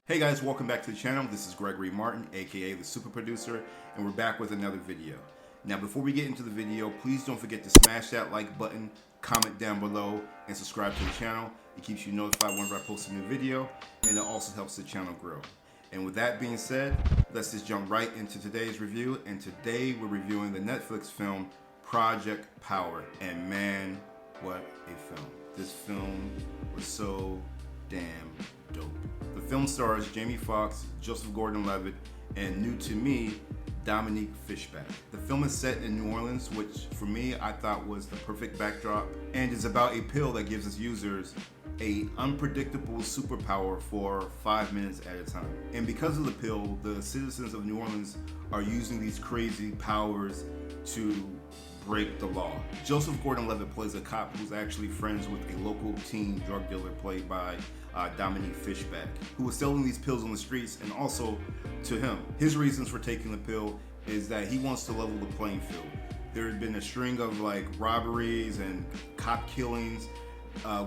Hey guys, welcome back to the channel. This is Gregory Martin, aka the Super Producer, and we're back with another video. Now before we get into the video, please don't forget to smash that like button, comment down below, and subscribe to the channel. It keeps you notified whenever I post a new video, and it also helps the channel grow. And with that being said, let's just jump right into today's review. And today we're reviewing the Netflix film Project Power. And man, what a film. This film was so damn dope. The film stars Jamie Foxx, Joseph Gordon-Levitt, and new to me, Dominique Fishback. The film is set in New Orleans, which for me I thought was the perfect backdrop, and is about a pill that gives its users a unpredictable superpower for 5 minutes at a time. And because of the pill, the citizens of New Orleans are using these crazy powers to break the law. Joseph Gordon-Levitt plays a cop who's actually friends with a local teen drug dealer played by Dominique Fishback, who was selling these pills on the streets. And also to him, his reasons for taking the pill is that he wants to level the playing field. There had been a string of robberies and cop killings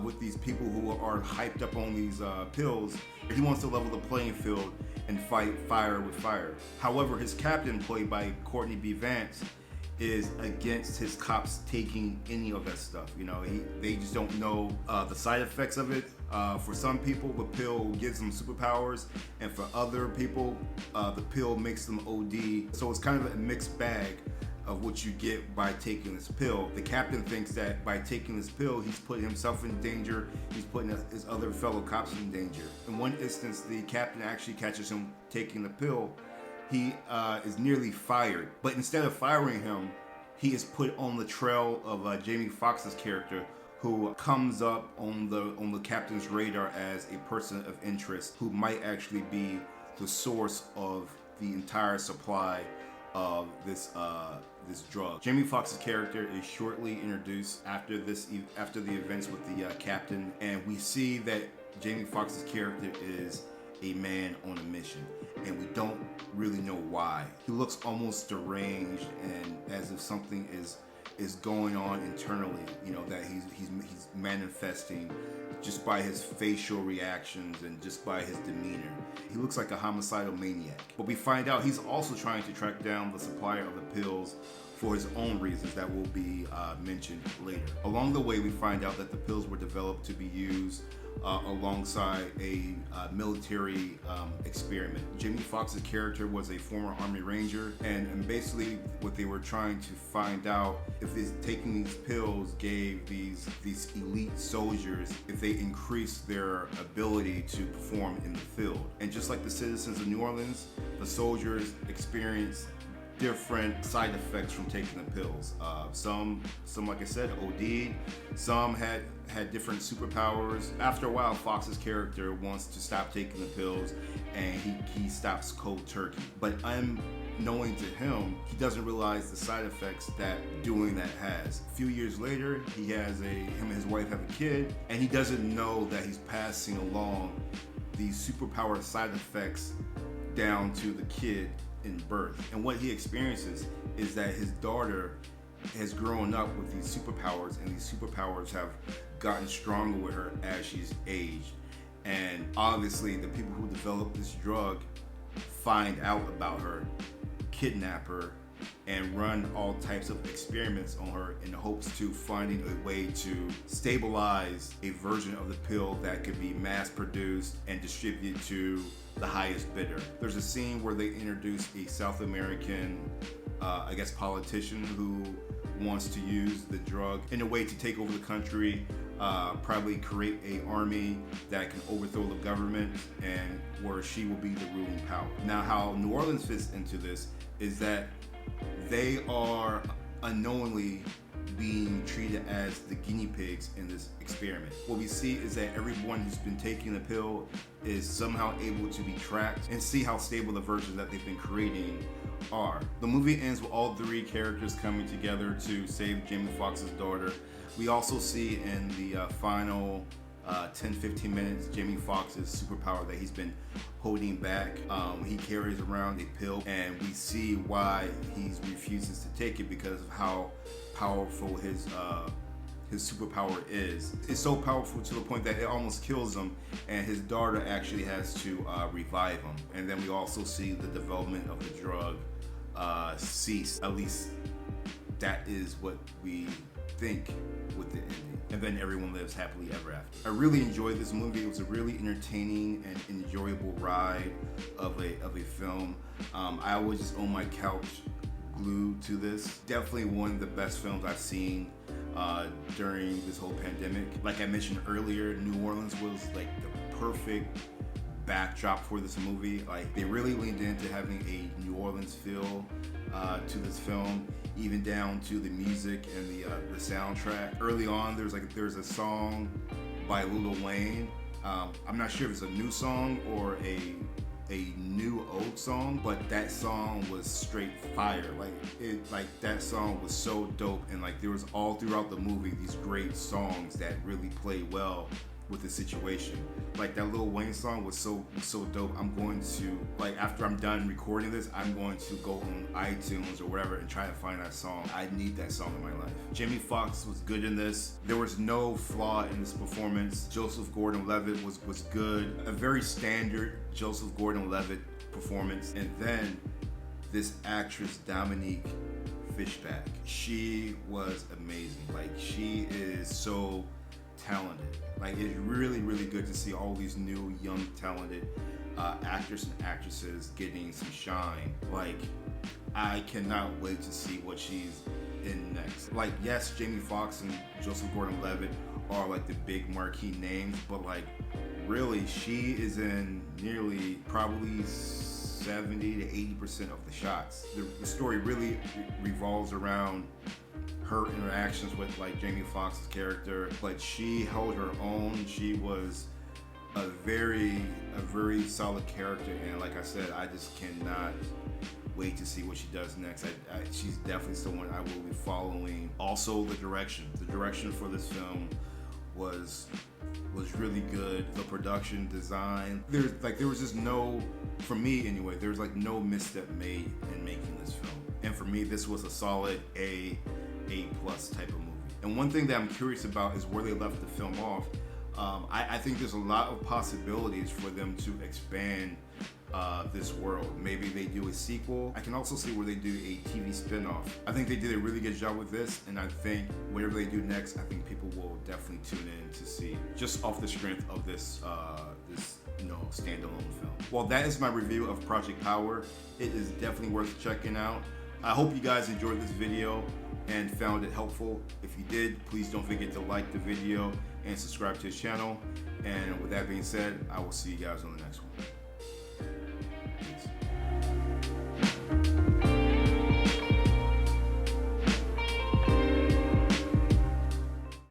with these people who are hyped up on these pills. He wants to level the playing field and fight fire with fire. However, his captain, played by Courtney B. Vance, is against his cops taking any of that stuff. They just don't know the side effects of it. For some people, the pill gives them superpowers, and for other people, the pill makes them OD. So it's kind of a mixed bag of what you get by taking this pill. The captain thinks that by taking this pill, he's putting himself in danger, he's putting his other fellow cops in danger. In one instance, the captain actually catches him taking the pill. He is nearly fired, but instead of firing him, he is put on the trail of Jamie Foxx's character, who comes up on the captain's radar as a person of interest who might actually be the source of the entire supply of this drug. Jamie Foxx's character is shortly introduced after the events with the captain, and we see that Jamie Foxx's character is a man on a mission, and we don't really know why. He looks almost deranged, and as if something is going on internally, that he's manifesting just by his facial reactions and just by his demeanor. He looks like a homicidal maniac. But we find out he's also trying to track down the supplier of the pills for his own reasons that will be mentioned later. Along the way, we find out that the pills were developed to be used alongside a military experiment. Jamie Foxx's character was a former Army Ranger, and basically what they were trying to find out if taking these pills gave these elite soldiers, if they increased their ability to perform in the field. And just like the citizens of New Orleans, the soldiers experienced different side effects from taking the pills. Some like I said, OD'd. Some had different superpowers. After a while, Fox's character wants to stop taking the pills, and he stops cold turkey. But unknowing to him, he doesn't realize the side effects that doing that has. A few years later, him and his wife have a kid, and he doesn't know that he's passing along these superpower side effects down to the kid in birth. And what he experiences is that his daughter has grown up with these superpowers, and these superpowers have gotten stronger with her as she's aged. And obviously the people who develop this drug find out about her, kidnap her, and run all types of experiments on her in hopes to finding a way to stabilize a version of the pill that could be mass produced and distributed to the highest bidder. There's a scene where they introduce a South American, politician who wants to use the drug in a way to take over the country, probably create an army that can overthrow the government, and where she will be the ruling power. Now, how New Orleans fits into this is that they are unknowingly being treated as the guinea pigs in this experiment. What we see is that everyone who's been taking the pill is somehow able to be tracked and see how stable the versions that they've been creating are. The movie ends with all three characters coming together to save Jamie Foxx's daughter. We also see in the final 10-15 minutes Jamie Foxx's superpower that he's been holding back. He carries around a pill, and we see why he refuses to take it because of how powerful his superpower is. It's so powerful to the point that it almost kills him, and his daughter actually has to revive him. And then we also see the development of the drug cease. At least that is what we think with the ending. And then everyone lives happily ever after. I really enjoyed this movie. It was a really entertaining and enjoyable ride of a film. I was just on my couch glued to this. Definitely one of the best films I've seen during this whole pandemic. Like I mentioned earlier, New Orleans was like the perfect backdrop for this movie. Like they really leaned into having a New Orleans feel to this film, even down to the music and the soundtrack. Early on, there's a song by Lil Wayne. I'm not sure if it's a new song or a new old song, but that song was straight fire. Like that song was so dope, and like there was all throughout the movie these great songs that really played well with the situation. Like that Lil Wayne song was so dope. I'm going to, like, after I'm done recording this, I'm going to go on iTunes or whatever and try to find that song. I need that song in my life. Jamie Foxx was good in this. There was no flaw in this performance. Joseph Gordon-Levitt was good. A very standard Joseph Gordon-Levitt performance. And then this actress, Dominique Fishback, she was amazing. Like, she is so talented. Like, it's really good to see all these new, young, talented actors and actresses getting some shine. Like, I cannot wait to see what she's in next. Like, yes, Jamie Foxx and Joseph Gordon-Levitt are like the big marquee names, but like, really, she is in nearly probably 70 to 80% of the shots. The story really revolves around her interactions with like Jamie Foxx's character, but she held her own. She was a very solid character, and like I said, I just cannot wait to see what she does next. She's definitely someone I will be following. Also, the direction for this film was really good. The production design, there was just no, for me anyway, there was like no misstep made in making this film. And for me, this was a solid A+ type of movie. And one thing that I'm curious about is where they left the film off. I think there's a lot of possibilities for them to expand this world. Maybe they do a sequel. I can also see where they do a TV spin-off. I think they did a really good job with this, and I think whatever they do next, I think people will definitely tune in to see, just off the strength of this standalone film. Well, that is my review of Project Power. It is definitely worth checking out. I hope you guys enjoyed this video and found it helpful. If you did, please don't forget to like the video and subscribe to his channel. And with that being said, I will see you guys on the next one. Peace.